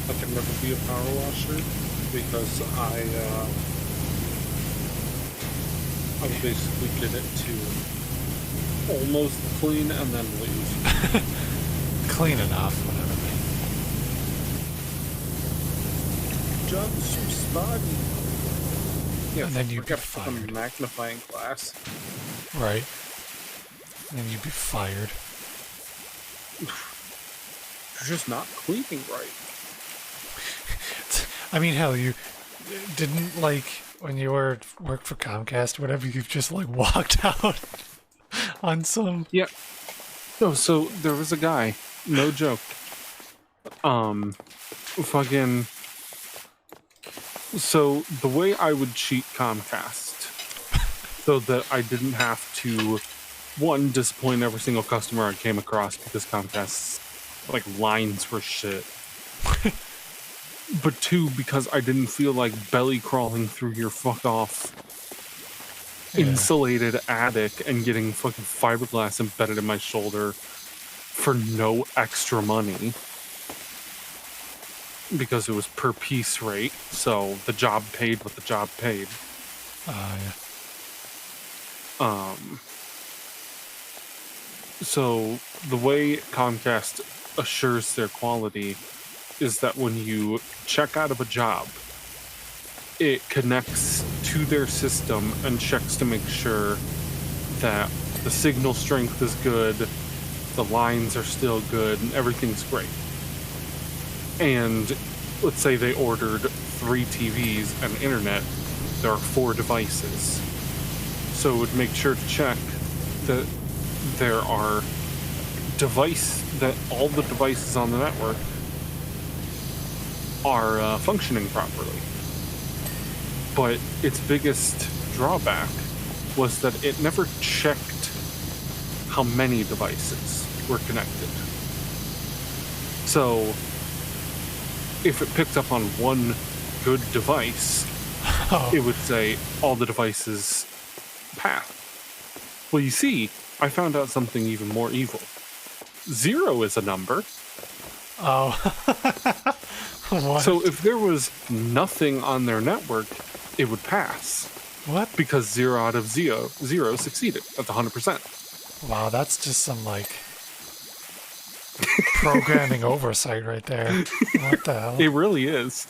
I could never be a power washer because I would basically get it to almost clean and then leave. Clean enough, whatever. Job's so spotty. Yeah, And then you'd be a fired. magnifying glass. Right. And then you'd be fired. You're just not cleaning right. I mean, hell, you didn't, like, when you worked for Comcast or whatever, you've just, like, walked out on some... Yeah. No, so there was a guy, no joke, fucking... So the way I would cheat Comcast so that I didn't have to, one, disappoint every single customer I came across because Comcast's, like, lines were shit. But two, because I didn't feel like belly crawling through your fuck off insulated attic and getting fucking fiberglass embedded in my shoulder for no extra money. Because it was per piece rate, so the job paid what the job paid. So the way Comcast assures their quality is that when you check out of a job, it connects to their system and checks to make sure that the signal strength is good, the lines are still good, and everything's great. And let's say they ordered 3 TVs and internet, there are 4 devices. So it would make sure to check that there are that all the devices on the network are functioning properly. But its biggest drawback was that it never checked how many devices were connected. So if it picked up on one good device, it would say all the devices pass. Well, you see, I found out something even more evil. 0 is a number. Oh. What? So if there was nothing on their network, it would pass. What? Because 0 out of 0 succeeded. That's 100%. Wow, that's just some, like, programming oversight right there. What the hell? It really is.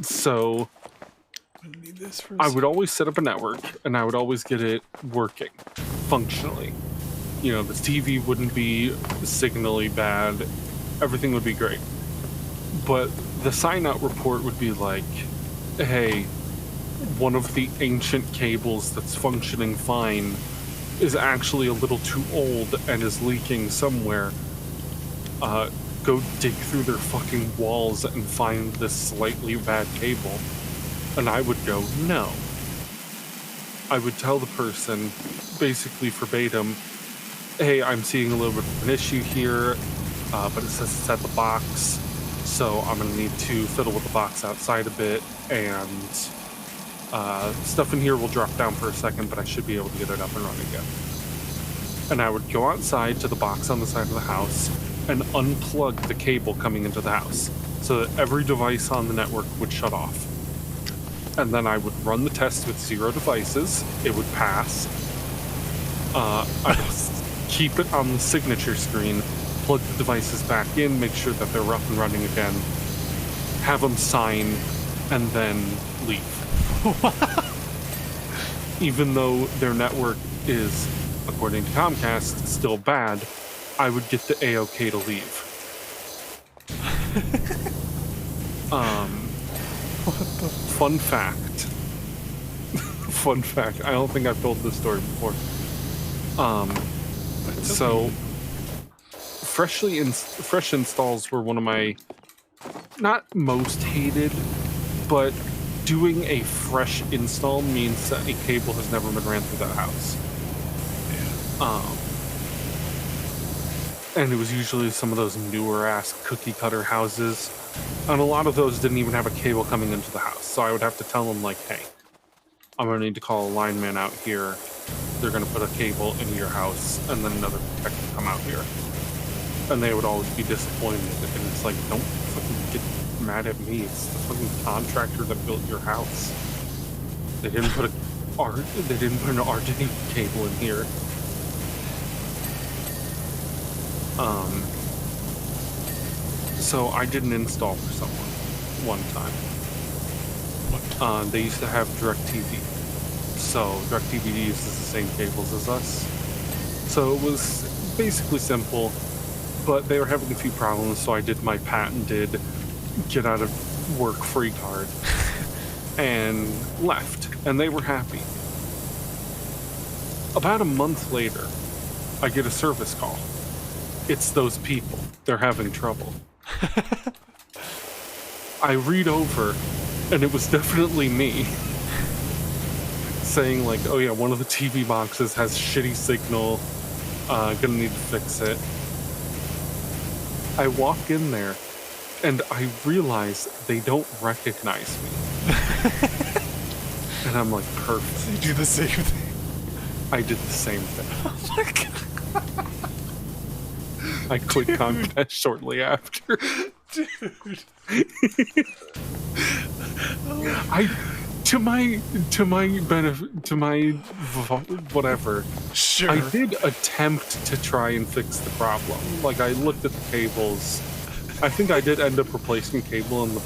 So I would always set up a network, and I would always get it working, functionally. You know, the TV wouldn't be signally bad. Everything would be great. But the sign-out report would be like, hey, one of the ancient cables that's functioning fine is actually a little too old and is leaking somewhere. Go dig through their fucking walls and find this slightly bad cable. And I would go, no. I would tell the person, basically verbatim, hey, I'm seeing a little bit of an issue here, but it says it's at the box, so I'm going to need to fiddle with the box outside a bit, and stuff in here will drop down for a second, but I should be able to get it up and running again. And I would go outside to the box on the side of the house and unplug the cable coming into the house so that every device on the network would shut off. And then I would run the test with 0 devices. It would pass. I would keep it on the signature screen, plug the devices back in, make sure that they're up and running again, have them sign, and then leave. Even though their network is, according to Comcast, still bad, I would get the A-OK to leave. Fun fact. Fun fact. I don't think I've told this story before. So, fresh installs were one of my, not most hated, but doing a fresh install means that a cable has never been ran through that house. And it was usually some of those newer-ass cookie-cutter houses. And a lot of those didn't even have a cable coming into the house. So I would have to tell them, like, hey, I'm going to need to call a lineman out here. They're going to put a cable into your house, and then another tech will come out here. And they would always be disappointed. And it's like, don't fucking get mad at me. It's the fucking contractor that built your house. They didn't put an RJ cable in here. So I did an install for someone one time. They used to have DirecTV. So DirecTV uses the same cables as us. So it was basically simple, but they were having a few problems, so I did my patented get out of work free card and left, and they were happy. About a month later, I get a service call. It's those people. They're having trouble. I read over, and it was definitely me, saying like, oh yeah, one of the TV boxes has shitty signal, gonna need to fix it. I walk in there, and I realize they don't recognize me. And I'm like, perfect. You do the same thing. I did the same thing. Oh my god. I quit Comcast shortly after. Dude. To my benefit, to my whatever. Sure. I did attempt to try and fix the problem. Like, I looked at the cables. I think I did end up replacing cable in the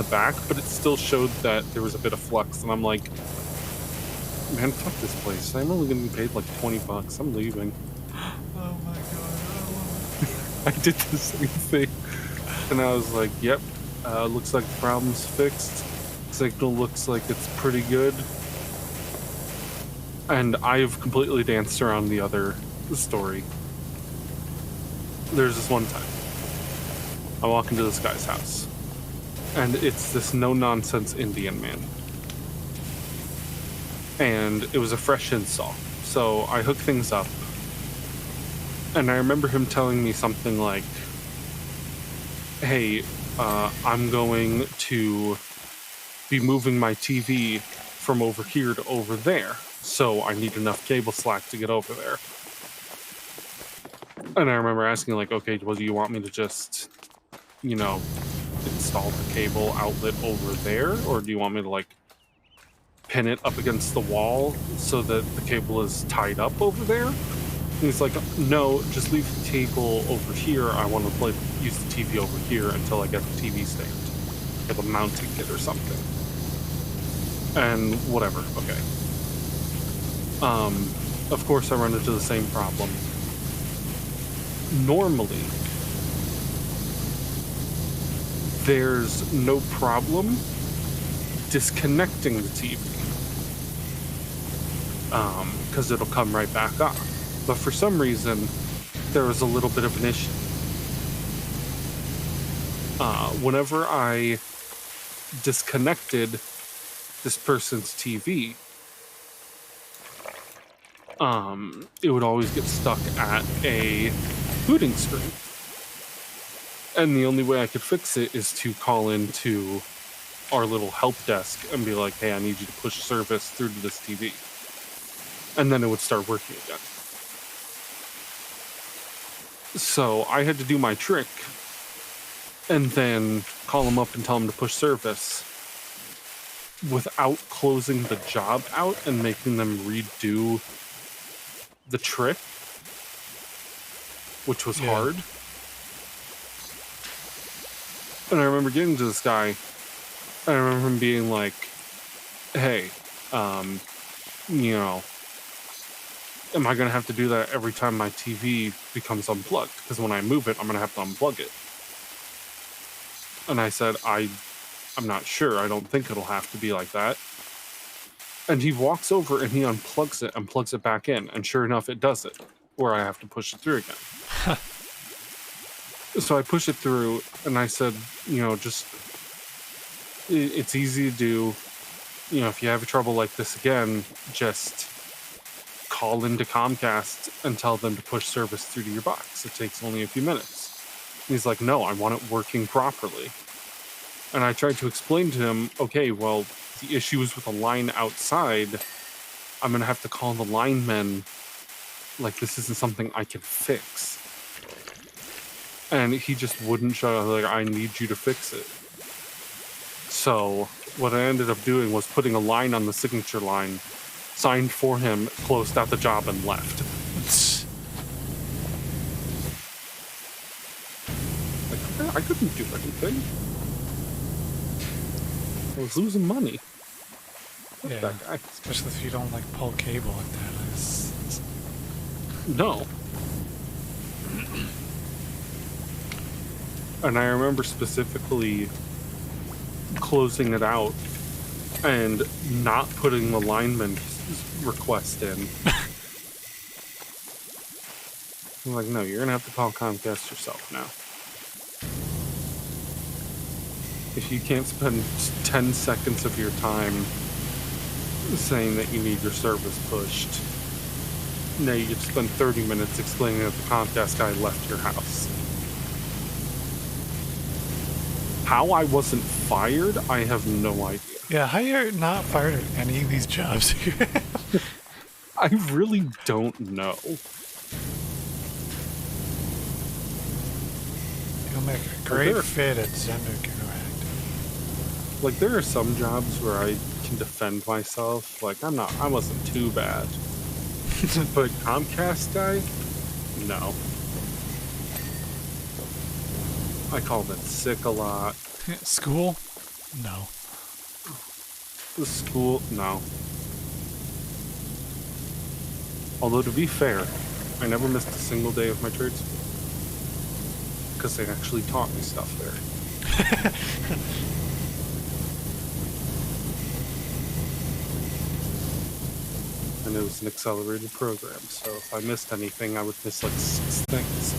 back, but it still showed that there was a bit of flux, and I'm like, man, fuck this place. I'm only gonna be paid like $20. I'm leaving. Oh my god. I did the same thing. And I was like, yep, looks like the problem's fixed. Signal looks like it's pretty good. And I've completely danced around the other story. There's this one time. I walk into this guy's house. And it's this no-nonsense Indian man. And it was a fresh install. So I hook things up. And I remember him telling me something like, hey, I'm going to be moving my TV from over here to over there, so I need enough cable slack to get over there. And I remember asking, like, okay, well, do you want me to just, install the cable outlet over there, or do you want me to, like, pin it up against the wall so that the cable is tied up over there? And he's like, no, just leave the cable over here. I want to use the TV over here until I get the TV stand. Get a mounting kit or something. And whatever, okay. Of course I run into the same problem. Normally, there's no problem disconnecting the TV. Because it'll come right back on. But for some reason, there was a little bit of an issue. Whenever I disconnected this person's TV, it would always get stuck at a booting screen. And the only way I could fix it is to call into our little help desk and be like, hey, I need you to push service through to this TV. And then it would start working again. So I had to do my trick and then call them up and tell them to push service without closing the job out and making them redo the trick, which was hard. And I remember getting to this guy, and I remember him being like, hey, am I going to have to do that every time my TV becomes unplugged? Because when I move it, I'm going to have to unplug it. And I said, I'm not sure. I don't think it'll have to be like that. And he walks over and he unplugs it and plugs it back in. And sure enough, it does it, where I have to push it through again. So I push it through and I said, it's easy to do. If you have trouble like this again, just call into Comcast and tell them to push service through to your box. It takes only a few minutes. And he's like, no, I want it working properly. And I tried to explain to him, okay, well, the issue is with the line outside. I'm going to have to call the linemen. Like, this isn't something I can fix. And he just wouldn't shut up. Like, I need you to fix it. So what I ended up doing was putting a line on the signature line, signed for him, closed out the job, and left. Like, I couldn't do anything. I was losing money. Yeah, That guy. especially if you don't like pull cable like that. No. And I remember specifically closing it out and not putting the lineman request in. I'm like, no, you're gonna have to call Comcast yourself now. If you can't spend 10 seconds of your time saying that you need your service pushed, now you get to spend 30 minutes explaining that the Comcast guy left your house. How I wasn't fired, I have no idea. Yeah, how you're not fired at any of these jobs you have? I really don't know. You'll make a great fit at Zender Interact. Like, there are some jobs where I can defend myself. Like, I wasn't too bad. But Comcast guy? No. I called in sick a lot. School? No. The school? No. Although, to be fair, I never missed a single day of my trade school. Because they actually taught me stuff there. And it was an accelerated program, so if I missed anything, I would miss like 6 things.